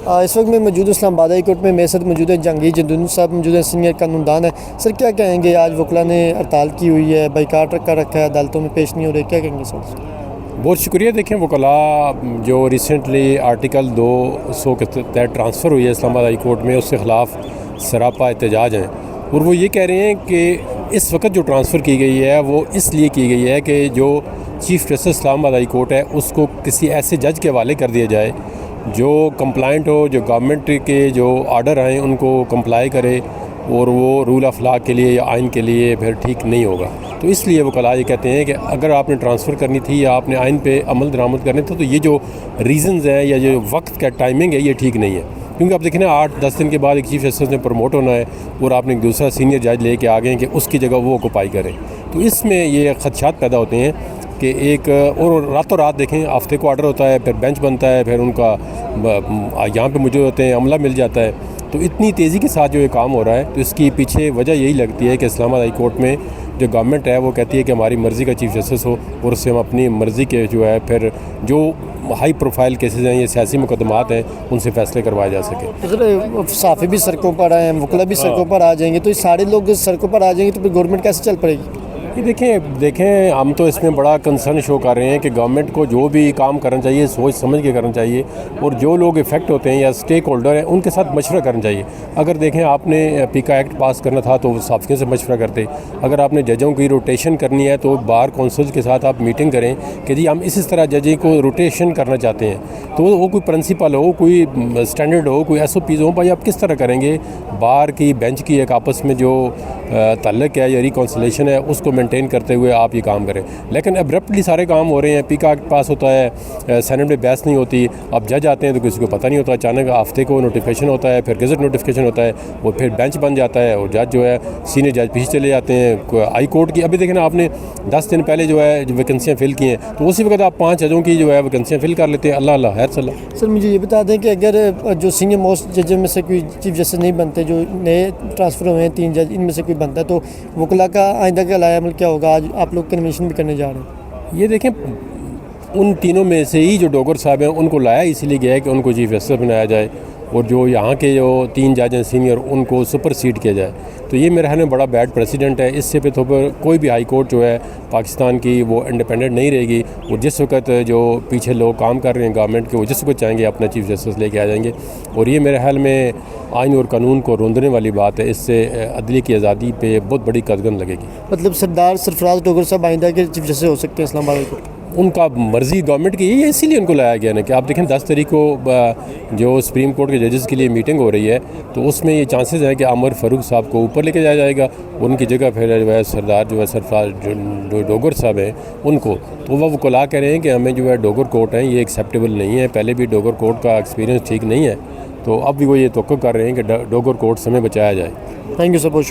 इस वक्त मैं मौजूद इस्लामाबाद हाई कोर्ट में मेरे साथ मौजूद है जहांगीर जंदूनी साहब मौजूद है, सीनियर कानूनदान है। सर क्या कहेंगे, आज वकला ने हड़ताल की हुई है, बाइकाट रखा है, अदालतों में पेश नहीं हो रहे, क्या कहेंगे सर? बहुत शुक्रिया। देखें, वकला जो रिसेंटली आर्टिकल 200 के तहत ट्रांसफ़र हुई है इस्लामाबाद हाई कोर्ट में, उसके ख़िलाफ़ सरापा एहतजाज हैं और वो ये कह रहे हैं कि इस वक्त जो ट्रांसफ़र की गई है वो इसलिए की गई है कि जो chief justice Islamabad high court है उसको किसी ऐसे जज के हवाले कर दिया जाए जो कंप्लाइंट हो, जो गवर्नमेंट के जो आर्डर आएँ उनको कंप्लाई करे और वो रूल ऑफ लॉ के लिए या आइन के लिए फिर ठीक नहीं होगा। तो इसलिए वकला ये कहते हैं कि अगर आपने ट्रांसफ़र करनी थी या आपने आइन पे अमल दरामद करने थे तो ये जो रीज़न्स हैं या जो वक्त का टाइमिंग है ये ठीक नहीं है। क्योंकि आप देखें ना, 8-10 दिन के बाद एक चीफ़ जस्टिस ने प्रमोट होना है और आपने एक दूसरा सीनियर जज लेके आ गए कि उसकी जगह वो ऑक्यूपाई करें। तो इसमें ये खदशात पैदा होते हैं कि एक और रातों रात देखें हफ्ते को ऑर्डर होता है, फिर बेंच बनता है, फिर उनका यहाँ पे मौजूद होते हैं, अमला मिल जाता है। तो इतनी तेज़ी के साथ जो ये काम हो रहा है तो इसकी पीछे वजह यही लगती है कि इस्लामाबाद हाई कोर्ट में जो गवर्नमेंट है वो कहती है कि हमारी मर्ज़ी का चीफ़ जस्टिस हो और उससे हम अपनी मर्ज़ी के जो है फिर जो हाई प्रोफाइल केसेस हैं, ये सियासी मुकदमात हैं, उनसे फ़ैसले करवाए जा सके। तो सर साफ़ी भी सड़कों पर आए हैं, वकला भी सड़कों पर आ जाएंगे, तो ये सारे लोग सड़कों पर आ जाएंगे तो फिर गवर्नमेंट कैसे चल पड़ेगी? ये देखें हम तो इसमें बड़ा कंसर्न शो कर रहे हैं कि गवर्नमेंट को जो भी काम करना चाहिए सोच समझ के करना चाहिए और जो लोग इफ़ेक्ट होते हैं या स्टेक होल्डर हैं उनके साथ मशवरा करना चाहिए। अगर देखें आपने पीका एक्ट पास करना था तो साफ़ियों से मशवरा करते, अगर आपने जजों की रोटेशन करनी है तो बार कौंसिल के साथ आप मीटिंग करें कि जी हम इस तरह जजें को रोटेशन करना चाहते हैं। तो वो कोई प्रिंसिपल हो, कोई स्टैंडर्ड हो, कोई SOPs हो, भाई आप किस तरह करेंगे। बार की बेंच की एक आपस में जो ताल्लुक़ है या रिकॉन्सिलेशन है उसको मेंटेन करते हुए आप ये काम करें। लेकिन अब्रप्टली सारे काम हो रहे हैं, पीका एक्ट पास होता है, सेनेट में बहस नहीं होती, अब जज आते हैं तो किसी को पता नहीं होता, अचानक हफ्ते को नोटिफिकेशन होता है, फिर गज़ट नोटिफिकेशन होता है, वो फिर बेंच बन जाता है और जज जो है सीनियर जज पीछे चले जाते हैं। हाई कोर्ट की अभी देखें ना, आपने 10 दिन पहले जो है वैकेंसियाँ फिल की हैं तो उसी वक्त आप 5 जजों की जो है वैकेंसियाँ फिल कर लेते हैं। अल्लाह अल्लाह खैर सल्ला। सर मुझे ये बता दें कि अगर जो सीनियर मोस्ट जज में से कोई चीफ जस्टिस नहीं बनते, जो नए ट्रांसफ़र हुए हैं 3 जज, इनमें से कोई बनता है तो वकला का आइंदा का अमल क्या होगा? आज आप लोग कन्वेंशन भी करने जा रहे हैं। ये देखें, उन तीनों में से ही जो डोगर साहब हैं उनको लाया इसलिए गया है कि उनको चीफ जस्टिस बनाया जाए और जो यहाँ के जो 3 जज हैं सीनियर उनको सुपरसीड किया जाए। तो ये मेरे ख्याल में बड़ा बैड प्रेसिडेंट है। इससे पे तो कोई भी हाई कोर्ट जो है पाकिस्तान की वो इंडिपेंडेंट नहीं रहेगी और जिस वक्त जो पीछे लोग काम कर रहे हैं गवर्नमेंट के, वो जिस वक्त चाहेंगे अपना चीफ जस्टिस लेके आ जाएंगे और ये मेरे ख्याल में आइन और कानून को रोंदने वाली बात है। इससे अदली की आज़ादी पे बहुत बड़ी कदगन लगेगी। मतलब सरदार सरफराज डोगर साहब आइंदा के चीफ जस्टिस हो सकते हैं इस्लामाबाद को? उनका मर्ज़ी गवर्नमेंट की है, इसीलिए उनको लाया गया ना कि आप देखें 10 तारीख को जो सुप्रीम कोर्ट के जजेस के लिए मीटिंग हो रही है तो उसमें ये चांसेस हैं कि उमर फ़ारूक साहब को ऊपर लेके जाया जाएगा, उनकी जगह फिर जो है सरदार जो है सरफराज जो डोगर साहब हैं उनको। तो वह वकला कह रहे हैं कि हमें जो है डोगर कोर्ट हैं ये एक्सेप्टेबल नहीं है, पहले भी डोगर कोर्ट का एक्सपीरियंस ठीक नहीं है, तो अब भी वो ये तवक्को कर रहे हैं कि डोगर कोर्ट से हमें बचाया जाए। थैंक यू सर, बहुत शुक्रिया।